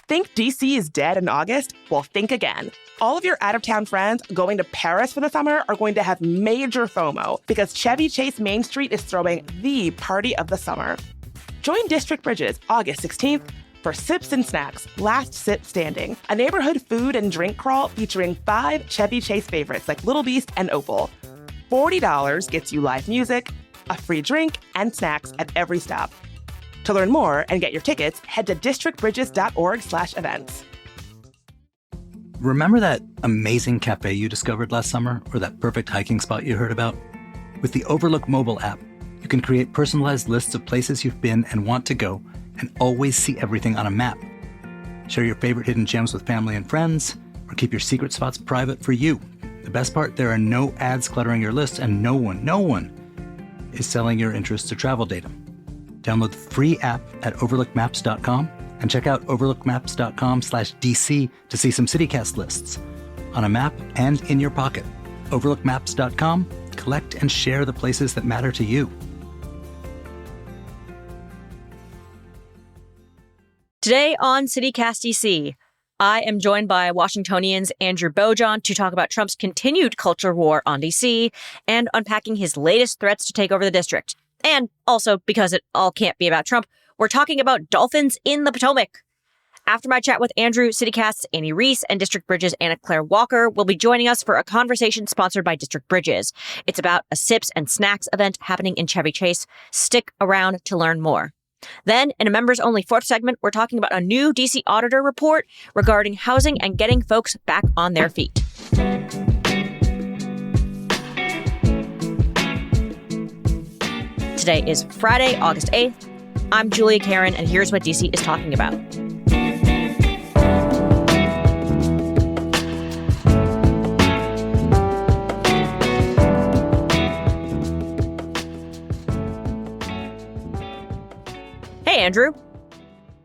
Think DC is dead in August? Well, think again. All of your out-of-town friends going to Paris for the summer are going to have major FOMO because Chevy Chase Main Street is throwing the party of the summer. Join District Bridges August 16th for Sips and Snacks, Last Sip Standing, a neighborhood food and drink crawl featuring 5 Chevy Chase favorites like Little Beast and Opal. $40 gets you live music, a free drink, and snacks at every stop. To learn more and get your tickets, head to districtbridges.org/events. Remember that amazing cafe you discovered last summer or that perfect hiking spot you heard about? With the Overlook mobile app, you can create personalized lists of places you've been and want to go and always see everything on a map. Share your favorite hidden gems with family and friends or keep your secret spots private for you. The best part, there are no ads cluttering your list and no one is selling your interest to travel data. Download the free app at overlookmaps.com and check out overlookmaps.com/DC to see some CityCast lists on a map and in your pocket. Overlookmaps.com, collect and share the places that matter to you. Today on CityCast DC, I am joined by Washingtonian's Andrew Bojan to talk about Trump's continued culture war on DC and unpacking his latest threats to take over the district. And also, because it all can't be about Trump, we're talking about dolphins in the Potomac. After my chat with Andrew, CityCast's Annie Reese and District Bridges' Anna Claire Walker will be joining us for a conversation sponsored by District Bridges. It's about a Sips and Snacks event happening in Chevy Chase. Stick around to learn more. Then, in a members-only fourth segment, we're talking about a new DC auditor report regarding housing and getting folks back on their feet. Today is Friday, August 8th. I'm Julia Karen, and here's what DC is talking about. Hey, Andrew.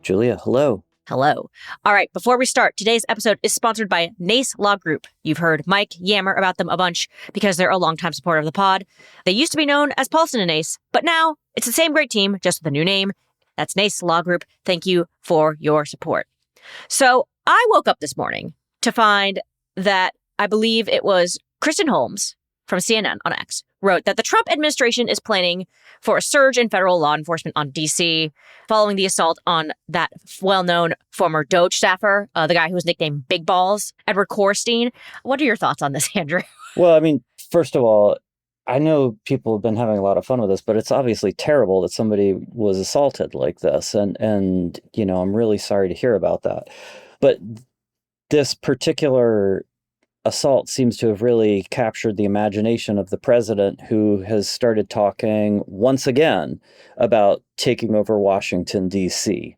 Julia, hello. Hello. All right, before we start, today's episode is sponsored by NACE Law Group. You've heard Mike yammer about them a bunch because they're a longtime supporter of the pod. They used to be known as Paulson and Nace, but now it's the same great team, just with a new name. That's NACE Law Group. Thank you for your support. So I woke up this morning to find that I believe it was Kristen Holmes from CNN on X wrote that the Trump administration is planning for a surge in federal law enforcement on D.C. following the assault on that well-known former Doge staffer, the guy who was nicknamed Big Balls, Edward Korstein. What are your thoughts on this, Andrew? Well, I mean, first of all, I know people have been having a lot of fun with this, but it's obviously terrible that somebody was assaulted like this. And you know, I'm really sorry to hear about that. But this particular assault seems to have really captured the imagination of the president, who has started talking once again about taking over Washington, D.C.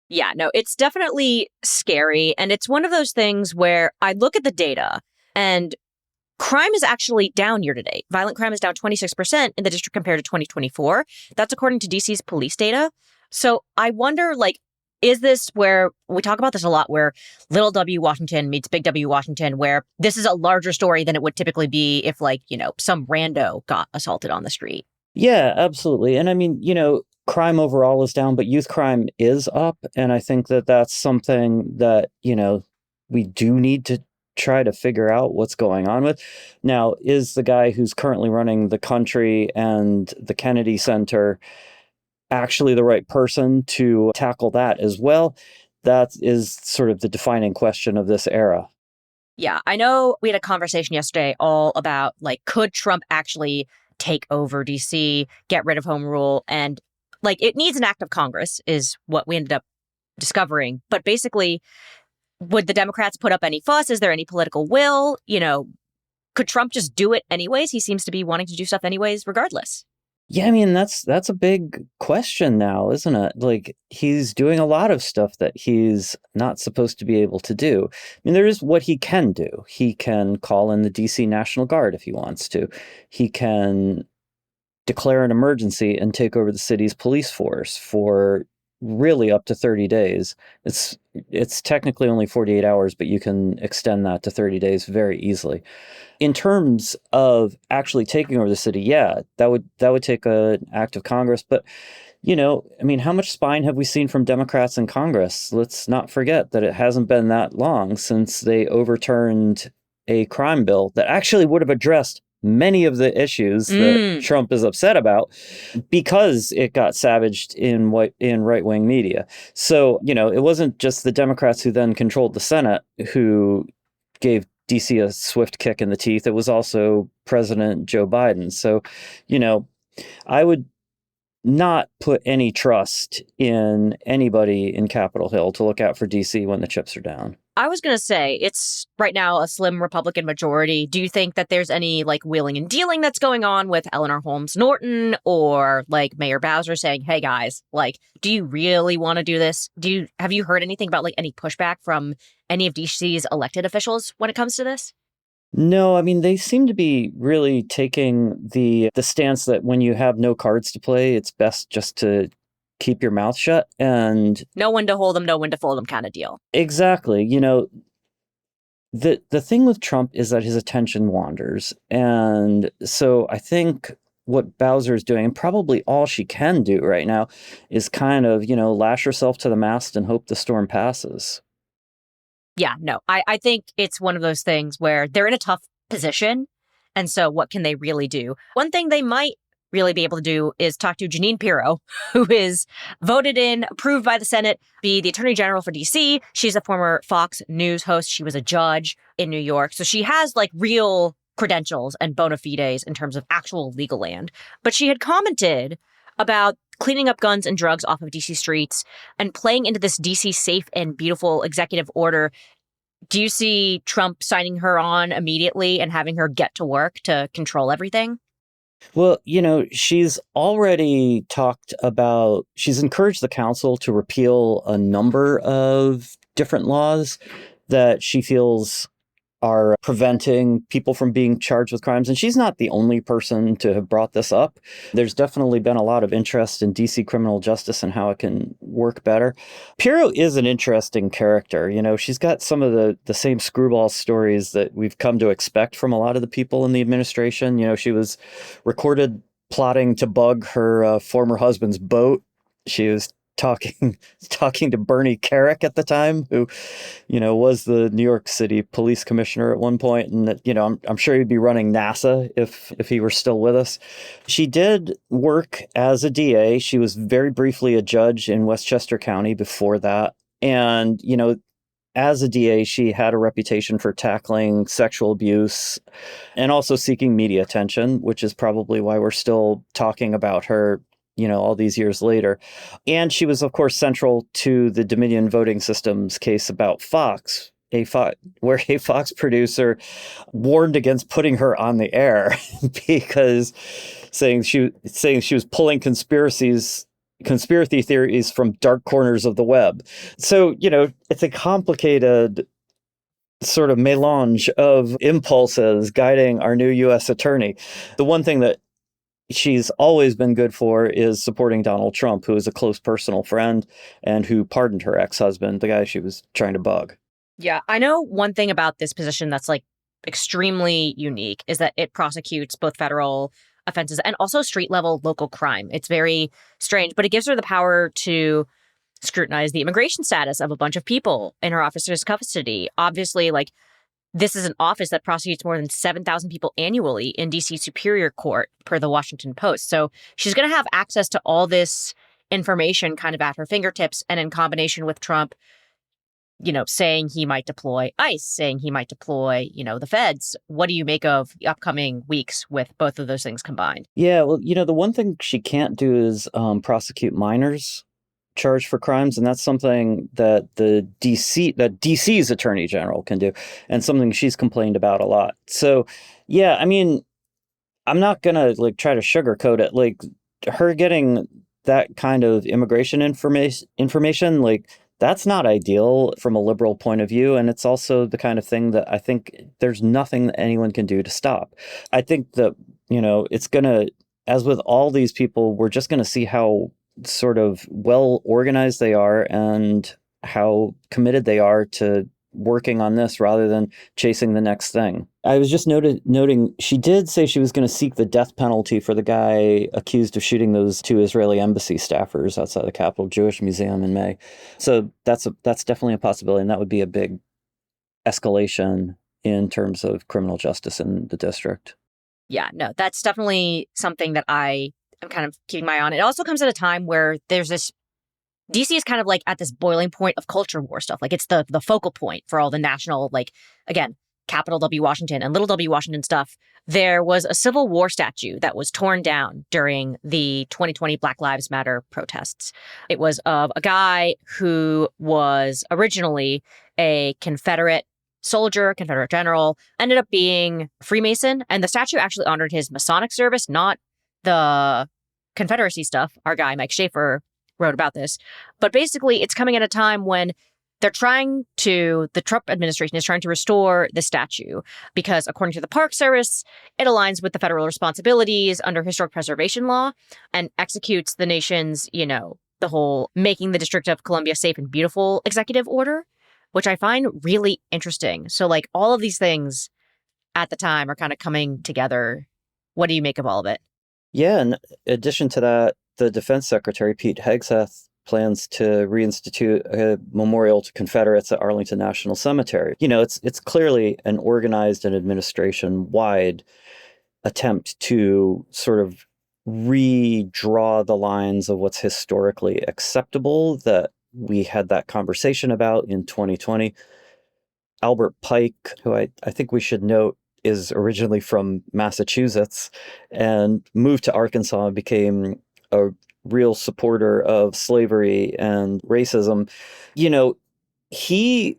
Yeah, no, it's definitely scary. And it's one of those things where I look at the data and crime is actually down year to date. Violent crime is down 26% in the district compared to 2024. That's according to DC's police data. So I wonder, is this where we talk about this a lot, where little W Washington meets big W Washington, where this is a larger story than it would typically be if, some rando got assaulted on the street? Yeah, absolutely. And I mean, crime overall is down, but youth crime is up. And I think that that's something that, we do need to try to figure out what's going on with. Now, is the guy who's currently running the country and the Kennedy Center actually the right person to tackle that as well? That is sort of the defining question of this era. Yeah, I know we had a conversation yesterday all about, could Trump actually take over DC, get rid of home rule? And, it needs an act of Congress is what we ended up discovering. But basically, would the Democrats put up any fuss? Is there any political will? Could Trump just do it anyways? He seems to be wanting to do stuff anyways, regardless. Yeah, I mean, that's a big question now, isn't it? He's doing a lot of stuff that he's not supposed to be able to do. I mean, there is what he can do. He can call in the DC National Guard if he wants to. He can declare an emergency and take over the city's police force for really up to 30 days. It's technically only 48 hours, but you can extend that to 30 days very easily. In terms of actually taking over the city, yeah, that would take an act of Congress. But I mean, how much spine have we seen from Democrats in Congress? Let's not forget that it hasn't been that long since they overturned a crime bill that actually would have addressed many of the issues that Trump is upset about because it got savaged in right-wing media. So, it wasn't just the Democrats who then controlled the Senate who gave DC a swift kick in the teeth. It was also President Joe Biden. So, I would not put any trust in anybody in Capitol Hill to look out for DC when the chips are down. I was going to say, it's right now a slim Republican majority. Do you think that there's any wheeling and dealing that's going on with Eleanor Holmes Norton or Mayor Bowser saying, hey guys, do you really want to do this? Have you heard anything about any pushback from any of DC's elected officials when it comes to this? No, I mean, they seem to be really taking the stance that when you have no cards to play, it's best just to keep your mouth shut and no one to hold them, no one to fold them kind of deal. Exactly. The thing with Trump is that his attention wanders. And so I think what Bowser is doing, and probably all she can do right now, is kind of, lash herself to the mast and hope the storm passes. Yeah, no, I think it's one of those things where they're in a tough position. And so what can they really do? One thing they might really be able to do is talk to Jeanine Pirro, who is voted in, approved by the Senate, be the Attorney General for DC. She's a former Fox News host. She was a judge in New York. So she has real credentials and bona fides in terms of actual legal land. But she had commented about cleaning up guns and drugs off of DC streets and playing into this DC safe and beautiful executive order. Do you see Trump signing her on immediately and having her get to work to control everything? Well, she's already she's encouraged the council to repeal a number of different laws that she feels are preventing people from being charged with crimes. And she's not the only person to have brought this up. There's definitely been a lot of interest in DC criminal justice and how it can work better. Pirro is an interesting character. She's got some of the same screwball stories that we've come to expect from a lot of the people in the administration. She was recorded plotting to bug her former husband's boat. She was talking to Bernie Kerik at the time, who, was the New York City police commissioner at one point. And that, I'm sure he'd be running NASA if he were still with us. She did work as a DA. She was very briefly a judge in Westchester County before that. And, as a DA, she had a reputation for tackling sexual abuse and also seeking media attention, which is probably why we're still talking about her all these years later. And she was, of course, central to the Dominion voting systems case about Fox, where a Fox producer warned against putting her on the air because saying she was pulling conspiracy theories from dark corners of the web. So, it's a complicated sort of melange of impulses guiding our new U.S. attorney. The one thing that she's always been good for is supporting Donald Trump, who is a close personal friend and who pardoned her ex-husband, the guy she was trying to bug. Yeah, I know one thing about this position that's extremely unique is that it prosecutes both federal offenses and also street level local crime. It's very strange, but it gives her the power to scrutinize the immigration status of a bunch of people in her officer's custody. Obviously, this is an office that prosecutes more than 7,000 people annually in D.C. Superior Court, per the Washington Post. So she's going to have access to all this information kind of at her fingertips. And in combination with Trump, saying he might deploy ICE, saying he might deploy, the feds. What do you make of the upcoming weeks with both of those things combined? Yeah, well, the one thing she can't do is prosecute minors charged for crimes, and that's something that DC's attorney general can do, and something she's complained about a lot. So, yeah, I mean, I'm not gonna try to sugarcoat it. Her getting that kind of immigration information, that's not ideal from a liberal point of view, and it's also the kind of thing that I think there's nothing that anyone can do to stop. I think that it's gonna, as with all these people, we're just gonna see how sort of well organized they are and how committed they are to working on this rather than chasing the next thing. I was just noting she did say she was going to seek the death penalty for the guy accused of shooting those 2 Israeli embassy staffers outside the Capitol Jewish Museum in May. So that's definitely a possibility, and that would be a big escalation in terms of criminal justice in the district. Yeah, no, that's definitely something that I am kind of keeping my eye on. It also comes at a time where there's this DC is kind of like at this boiling point of culture war stuff. Like it's the focal point for all the national, like, again, capital W Washington and little W Washington stuff. There was a Civil War statue that was torn down during the 2020 Black Lives Matter protests. It was of a guy who was originally a Confederate soldier, Confederate general, ended up being a Freemason. And the statue actually honored his Masonic service, not the Confederacy stuff. Our guy, Mike Schaefer, wrote about this. But basically, it's coming at a time when the Trump administration is trying to restore the statue because, according to the Park Service, it aligns with the federal responsibilities under historic preservation law and executes the nation's, the whole making the District of Columbia safe and beautiful executive order, which I find really interesting. So, like, all of these things at the time are kind of coming together. What do you make of all of it? Yeah, in addition to that, the Defense Secretary, Pete Hegseth, plans to reinstitute a memorial to Confederates at Arlington National Cemetery. It's clearly an organized and administration-wide attempt to sort of redraw the lines of what's historically acceptable that we had that conversation about in 2020. Albert Pike, who I think we should note is originally from Massachusetts and moved to Arkansas and became a real supporter of slavery and racism. He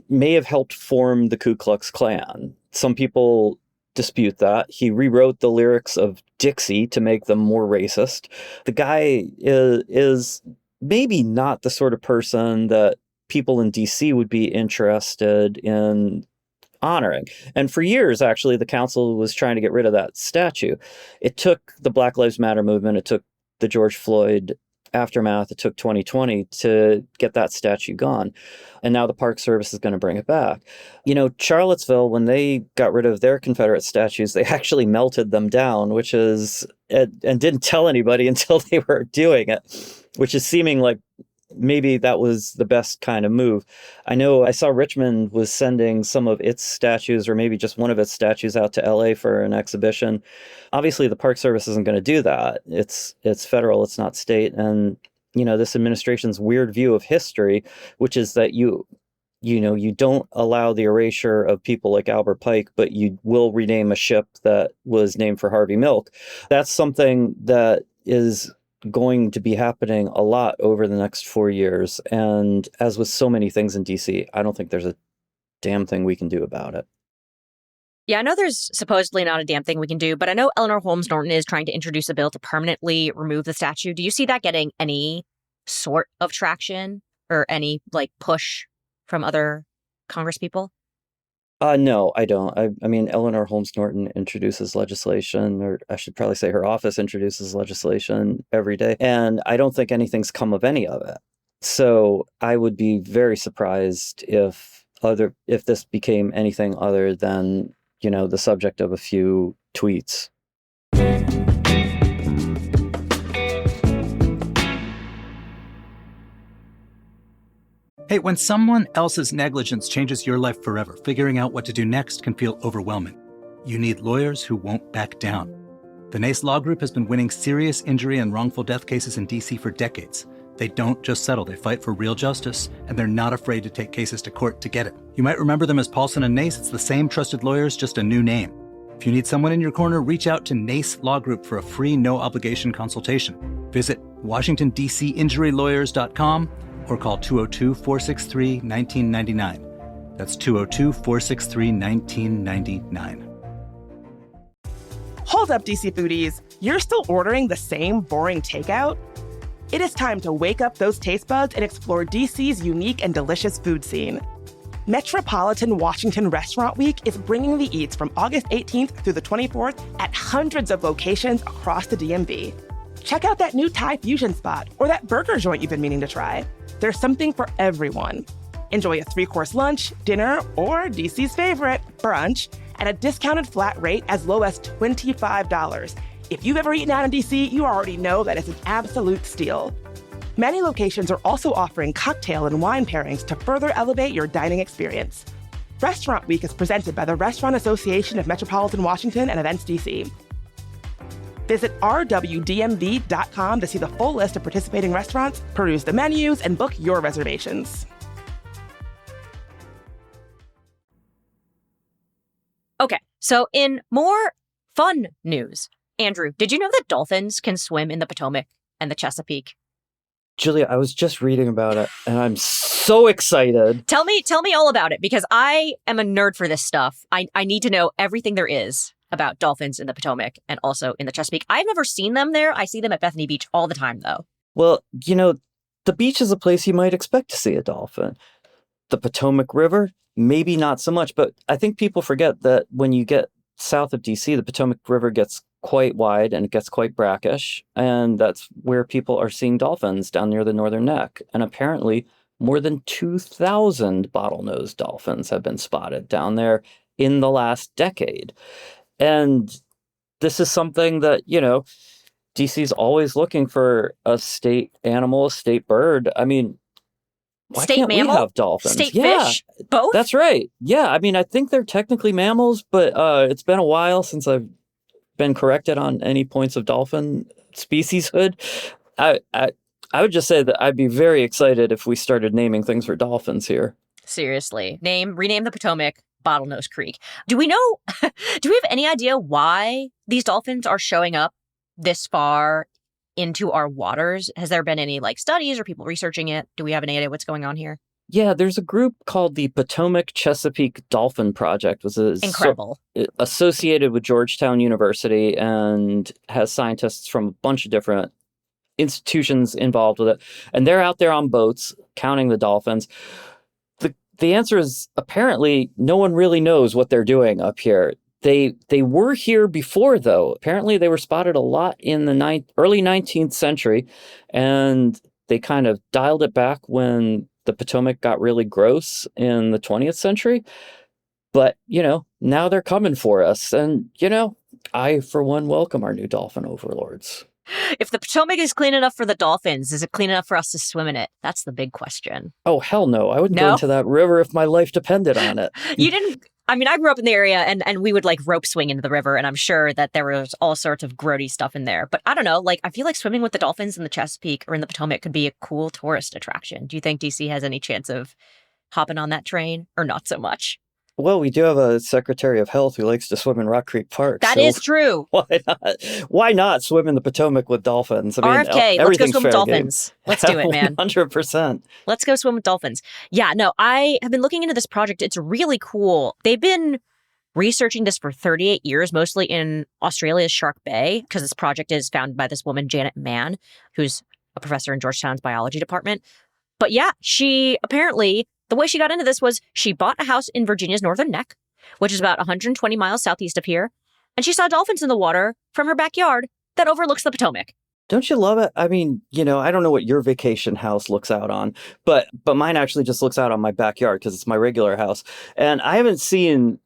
may have helped form the Ku Klux Klan. Some people dispute that. He rewrote the lyrics of Dixie to make them more racist. The guy is maybe not the sort of person that people in DC would be interested in honoring. And for years, actually, the council was trying to get rid of that statue. It took the Black Lives Matter movement, it took the George Floyd aftermath, it took 2020 to get that statue gone. And now the Park Service is going to bring it back. Charlottesville, when they got rid of their Confederate statues, they actually melted them down, and didn't tell anybody until they were doing it, which is seeming like maybe that was the best kind of move. I know I saw Richmond was sending some of its statues, or maybe just one of its statues, out to LA for an exhibition. Obviously, the Park Service isn't going to do that. It's federal, it's not state. And, this administration's weird view of history, which is that you don't allow the erasure of people like Albert Pike, but you will rename a ship that was named for Harvey Milk. That's something that is going to be happening a lot over the next 4 years. And as with so many things in DC, I don't think there's a damn thing we can do about it. Yeah, I know there's supposedly not a damn thing we can do, but I know Eleanor Holmes Norton is trying to introduce a bill to permanently remove the statue. Do you see that getting any sort of traction or any push from other congresspeople? No, I don't. I mean, Eleanor Holmes Norton introduces legislation, or I should probably say her office introduces legislation every day. And I don't think anything's come of any of it. So I would be very surprised if this became anything other than, the subject of a few tweets. Hey, when someone else's negligence changes your life forever, figuring out what to do next can feel overwhelming. You need lawyers who won't back down. The NACE Law Group has been winning serious injury and wrongful death cases in D.C. for decades. They don't just settle, they fight for real justice, and they're not afraid to take cases to court to get it. You might remember them as Paulson and Nace. It's the same trusted lawyers, just a new name. If you need someone in your corner, reach out to NACE Law Group for a free, no-obligation consultation. Visit WashingtonDCInjuryLawyers.com or call 202-463-1999. That's 202-463-1999. Hold up, DC foodies. You're still ordering the same boring takeout? It is time to wake up those taste buds and explore DC's unique and delicious food scene. Metropolitan Washington Restaurant Week is bringing the eats from August 18th through the 24th at hundreds of locations across the DMV. Check out that new Thai fusion spot or that burger joint you've been meaning to try. There's something for everyone. Enjoy a 3-course lunch, dinner, or DC's favorite, brunch, at a discounted flat rate as low as $25. If you've ever eaten out in DC, you already know that it's an absolute steal. Many locations are also offering cocktail and wine pairings to further elevate your dining experience. Restaurant Week is presented by the Restaurant Association of Metropolitan Washington and Events DC. Visit rwdmv.com to see the full list of participating restaurants, peruse the menus, and book your reservations. Okay, so in more fun news, Andrew, did you know that dolphins can swim in the Potomac and the Chesapeake? Julia, I was just reading about it, and I'm so excited. Tell me all about it, because I am a nerd for this stuff. I need to know everything there is about dolphins in the Potomac and also in the Chesapeake. I've never seen them there. I see them at Bethany Beach all the time, though. Well, the beach is a place you might expect to see a dolphin. The Potomac River, maybe not so much, but I think people forget that when you get south of DC, the Potomac River gets quite wide and it gets quite brackish, and that's where people are seeing dolphins down near the northern neck. And apparently more than 2,000 bottlenose dolphins have been spotted down there in the last decade. And this is something that, DC's always looking for a state animal, a state bird. I mean, why State can't mammal? we have dolphins? State Yeah, fish? Both? that's right. Yeah, I mean, I think they're technically mammals, but it's been a while since I've been corrected on any points of dolphin specieshood. I would just say that I'd be very excited if we started naming things for dolphins here. Seriously. Rename the Potomac Bottlenose Creek. Do we have any idea why these dolphins are showing up this far into our waters? Has there been any studies or people researching it? Do we have any idea what's going on here? Yeah, there's a group called the Potomac Chesapeake Dolphin Project, was incredible, associated with Georgetown University, and has scientists from a bunch of different institutions involved with it. And they're out there on boats counting the dolphins. The answer is apparently no one really knows what they're doing up here. They were here before, though. Apparently they were spotted a lot in the early 19th century, and they kind of dialed it back when the Potomac got really gross in the 20th century. But, now they're coming for us. And, I, for one, welcome our new dolphin overlords. If the Potomac is clean enough for the dolphins, is it clean enough for us to swim in it? That's the big question. Oh, hell no. I wouldn't go into that river if my life depended on it. You didn't... I mean, I grew up in the area, and we would rope swing into the river, and I'm sure that there was all sorts of grody stuff in there. But I don't know, I feel like swimming with the dolphins in the Chesapeake or in the Potomac could be a cool tourist attraction. Do you think DC has any chance of hopping on that train, or not so much? Well, we do have a Secretary of Health who likes to swim in Rock Creek Park. That is true. Why not? Why not swim in the Potomac with dolphins? I mean, RFK, let's go swim with dolphins. Game. Let's do it, man. 100%. Let's go swim with dolphins. Yeah, no, I have been looking into this project. It's really cool. They've been researching this for 38 years, mostly in Australia's Shark Bay, because this project is founded by this woman, Janet Mann, who's a professor in Georgetown's biology department. But yeah, she apparently... the way she got into this was she bought a house in Virginia's Northern Neck, which is about 120 miles southeast of here, and she saw dolphins in the water from her backyard that overlooks the Potomac. Don't you love it? I mean, I don't know what your vacation house looks out on, but mine actually just looks out on my backyard because it's my regular house. And I haven't seen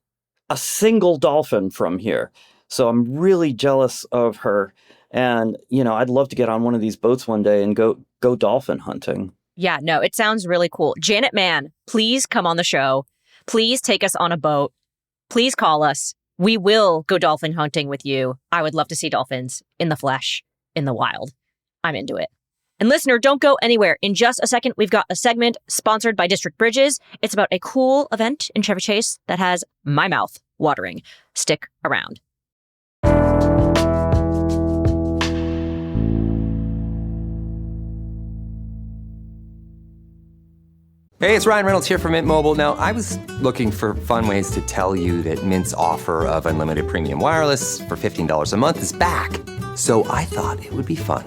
a single dolphin from here. So I'm really jealous of her. And, I'd love to get on one of these boats one day and go dolphin hunting. Yeah, no, it sounds really cool. Janet Mann, please come on the show. Please take us on a boat. Please call us. We will go dolphin hunting with you. I would love to see dolphins in the flesh, in the wild. I'm into it. And listener, don't go anywhere. In just a second, we've got a segment sponsored by District Bridges. It's about a cool event in Chevy Chase that has my mouth watering. Stick around. Hey, it's Ryan Reynolds here from Mint Mobile. Now, I was looking for fun ways to tell you that Mint's offer of unlimited premium wireless for $15 a month is back. So I thought it would be fun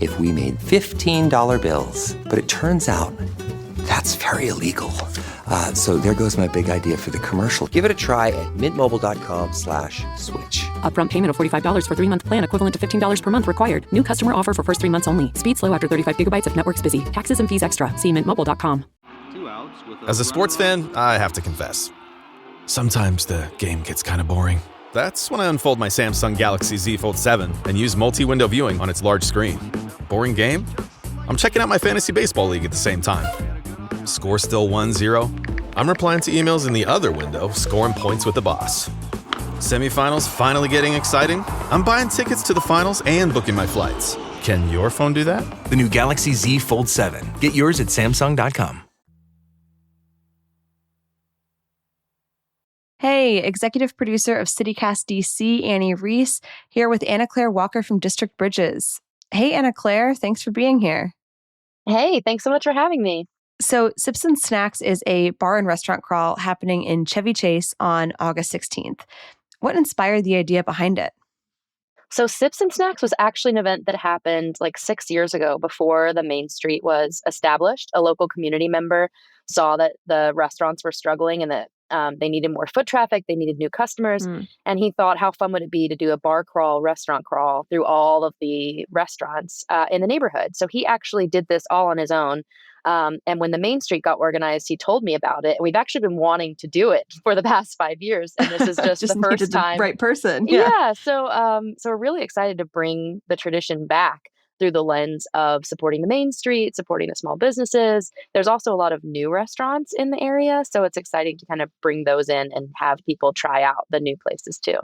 if we made $15 bills. But it turns out that's very illegal. So there goes my big idea for the commercial. Give it a try at mintmobile.com/switch. Upfront payment of $45 for 3-month plan, equivalent to $15 per month required. New customer offer for first 3 months only. Speed slow after 35 gigabytes if network's busy. Taxes and fees extra. See mintmobile.com. 2 out. As a sports fan, I have to confess. Sometimes the game gets kind of boring. That's when I unfold my Samsung Galaxy Z Fold 7 and use multi-window viewing on its large screen. Boring game? I'm checking out my fantasy baseball league at the same time. Score still 1-0? I'm replying to emails in the other window, scoring points with the boss. Semifinals finally getting exciting? I'm buying tickets to the finals and booking my flights. Can your phone do that? The new Galaxy Z Fold 7. Get yours at Samsung.com. Hey, executive producer of CityCast DC, Annie Reese, here with Anna Claire Walker from District Bridges. Hey, Anna Claire, thanks for being here. Hey, thanks so much for having me. So, Sips and Snacks is a bar and restaurant crawl happening in Chevy Chase on August 16th. What inspired the idea behind it? So Sips and Snacks was actually an event that happened like 6 years ago before the main street was established. A local community member saw that the restaurants were struggling and that they needed more foot traffic, they needed new customers. And he thought, how fun would it be to do a bar crawl, restaurant crawl through all of the restaurants in the neighborhood? So he actually did this all on his own. And when the Main Street got organized, he told me about it. And we've actually been wanting to do it for the past 5 years. And this is just the first time. The right person. Yeah. So we're really excited to bring the tradition back through the lens of supporting the Main Street, supporting the small businesses. There's also a lot of new restaurants in the area. So it's exciting to kind of bring those in and have people try out the new places too.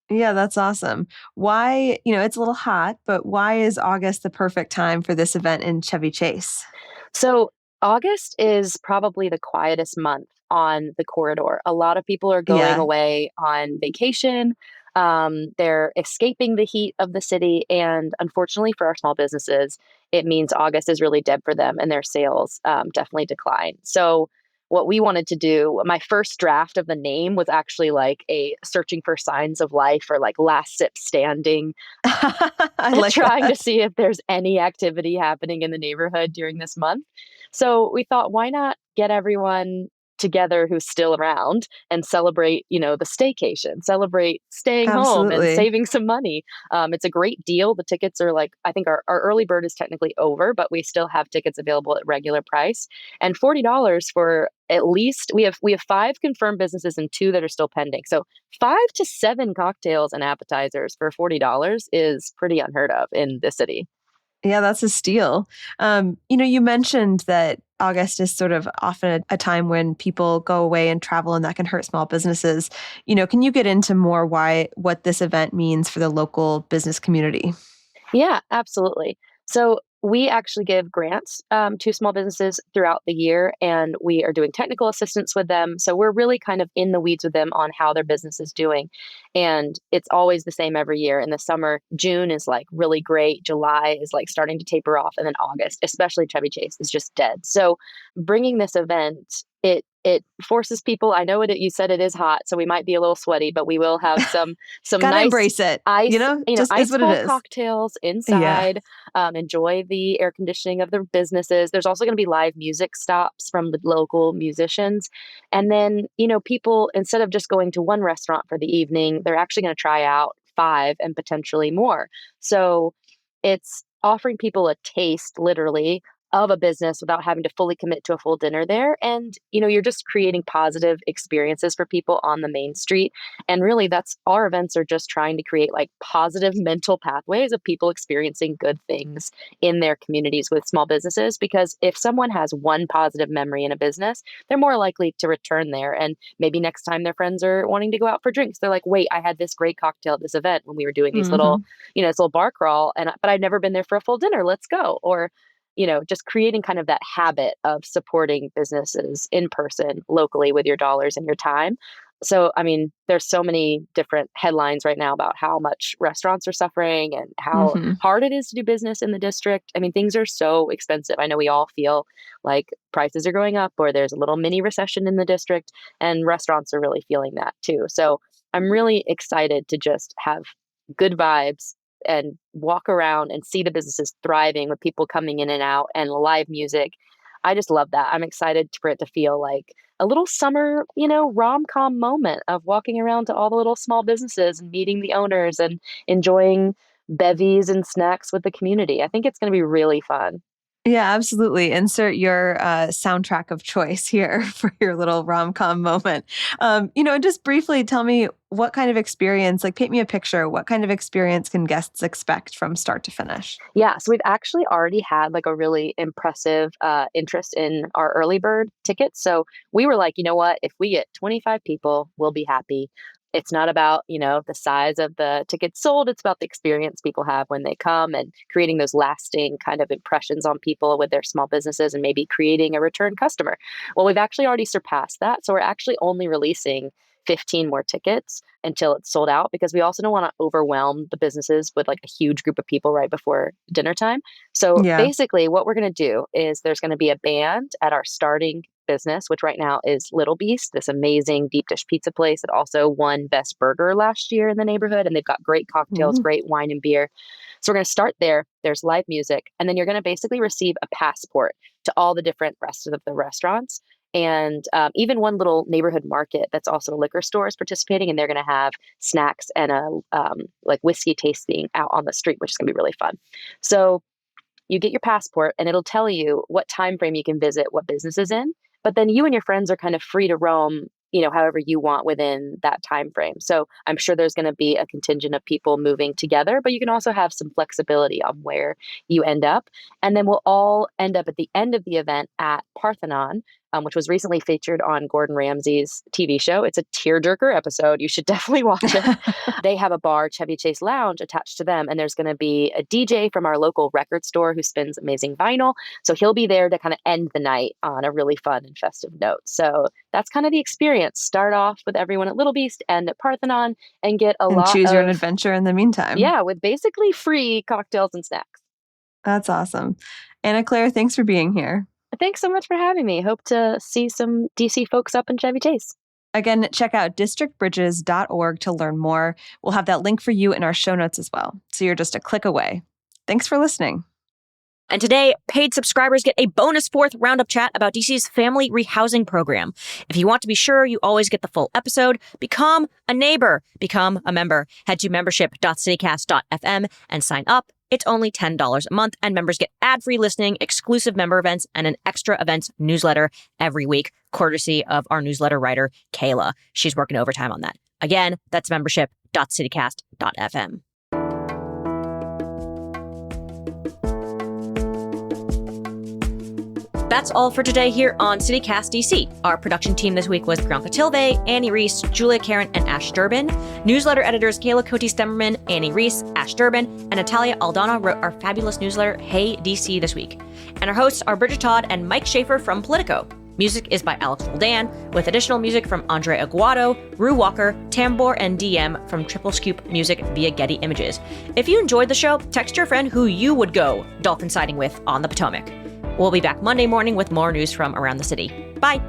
Yeah, that's awesome. Why, it's a little hot, but why is August the perfect time for this event in Chevy Chase? So August is probably the quietest month on the corridor. A lot of people are going away on vacation. They're escaping the heat of the city. And unfortunately for our small businesses, it means August is really dead for them and their sales definitely decline. So what we wanted to do, my first draft of the name was actually like a searching for signs of life or like last sip standing, trying to see if there's any activity happening in the neighborhood during this month. So we thought, why not get everyone together who's still around and celebrate, the staycation, celebrate staying home and saving some money. It's a great deal. The tickets are I think our early bird is technically over, but we still have tickets available at regular price and $40 for at least, we have 5 confirmed businesses and 2 that are still pending. So 5 to 7 cocktails and appetizers for $40 is pretty unheard of in the city. Yeah, that's a steal. You mentioned that August is sort of often a time when people go away and travel, and that can hurt small businesses. Can you get into more what this event means for the local business community? Yeah, absolutely. So we actually give grants to small businesses throughout the year, and we are doing technical assistance with them. So we're really kind of in the weeds with them on how their business is doing. And it's always the same every year. In the summer, June is really great. July is starting to taper off. And then August, especially Chevy Chase, is just dead. So bringing this event, it forces people. I know you said it is hot, so we might be a little sweaty, but we will have some Gotta nice embrace it. Ice, just ice is what it cold is. cocktails inside. Enjoy the air conditioning of the businesses. There's also going to be live music stops from the local musicians, and then people, instead of just going to one restaurant for the evening, they're actually going to try out 5 and potentially more. So it's offering people a taste, literally, of a business without having to fully commit to a full dinner there. And, you're just creating positive experiences for people on the Main Street. And really our events are just trying to create positive mental pathways of people experiencing good things in their communities with small businesses. Because if someone has one positive memory in a business, they're more likely to return there. And maybe next time their friends are wanting to go out for drinks, they're like, wait, I had this great cocktail at this event when we were doing these little, this little bar crawl, but I'd never been there for a full dinner. Let's go. Or just creating kind of that habit of supporting businesses in person locally with your dollars and your time. So, there's so many different headlines right now about how much restaurants are suffering and how hard it is to do business in the district. Things are so expensive. I know we all feel like prices are going up or there's a little mini recession in the district, and restaurants are really feeling that too. So I'm really excited to just have good vibes and walk around and see the businesses thriving with people coming in and out and live music. I just love that. I'm excited for it to feel like a little summer, rom-com moment of walking around to all the little small businesses and meeting the owners and enjoying bevies and snacks with the community. I think it's going to be really fun. Yeah, absolutely. Insert your soundtrack of choice here for your little rom-com moment. And just briefly tell me what kind of experience, like paint me a picture, what kind of experience can guests expect from start to finish? Yeah, so we've actually already had like a really impressive interest in our early bird tickets. So we were like, you know what? If we get 25 people, we'll be happy. It's not about, the size of the tickets sold. It's about the experience people have when they come and creating those lasting kind of impressions on people with their small businesses and maybe creating a return customer. Well, we've actually already surpassed that. So we're actually only releasing 15 more tickets until it's sold out because we also don't want to overwhelm the businesses with like a huge group of people right before dinner time. So Yeah. basically what we're going to do is there's going to be a band at our starting business, which right now is Little Beast, this amazing deep dish pizza place that also won Best Burger last year in the neighborhood. And they've got great cocktails, Ooh. great wine and beer. So we're going to start there. There's live music. And then you're going to basically receive a passport to all the different rest of the restaurants. And even one little neighborhood market that's also a liquor store is participating, and they're going to have snacks and a like whiskey tasting out on the street, which is going to be really fun. So you get your passport, and it'll tell you what time frame you can visit, what business is in. But then you and your friends are kind of free to roam, however you want within that time frame. So I'm sure there's going to be a contingent of people moving together, but you can also have some flexibility on where you end up. And then we'll all end up at the end of the event at Parthenon, which was recently featured on Gordon Ramsay's TV show. It's a tearjerker episode. You should definitely watch it. They have a bar, Chevy Chase Lounge, attached to them. And there's going to be a DJ from our local record store who spins amazing vinyl. So he'll be there to kind of end the night on a really fun and festive note. So that's kind of the experience. Start off with everyone at Little Beast and at Parthenon and get a lot of... choose your own adventure in the meantime. Yeah, with basically free cocktails and snacks. That's awesome. Anna Claire, thanks for being here. Thanks so much for having me. Hope to see some DC folks up in Chevy Chase. Again, check out districtbridges.org to learn more. We'll have that link for you in our show notes as well. So you're just a click away. Thanks for listening. And today, paid subscribers get a bonus 4th roundup chat about DC's family rehousing program. If you want to be sure you always get the full episode, become a neighbor, become a member. Head to membership.citycast.fm and sign up. It's only $10 a month, and members get ad-free listening, exclusive member events, and an extra events newsletter every week, courtesy of our newsletter writer, Kayla. She's working overtime on that. Again, that's membership.citycast.fm. That's all for today here on CityCast DC. Our production team this week was Priyanka Tilve, Annie Reese, Julia Karen, and Ash Durbin. Newsletter editors Kayla Cote-Stemmerman, Annie Reese, Ash Durbin, and Natalia Aldana wrote our fabulous newsletter, Hey DC, this week. And our hosts are Bridget Todd and Mike Schaefer from Politico. Music is by Alex Roldan, with additional music from Andre Aguado, Rue Walker, Tambor, and DM from Triple Scoop Music via Getty Images. If you enjoyed the show, text your friend who you would go dolphin sighting with on the Potomac. We'll be back Monday morning with more news from around the city. Bye.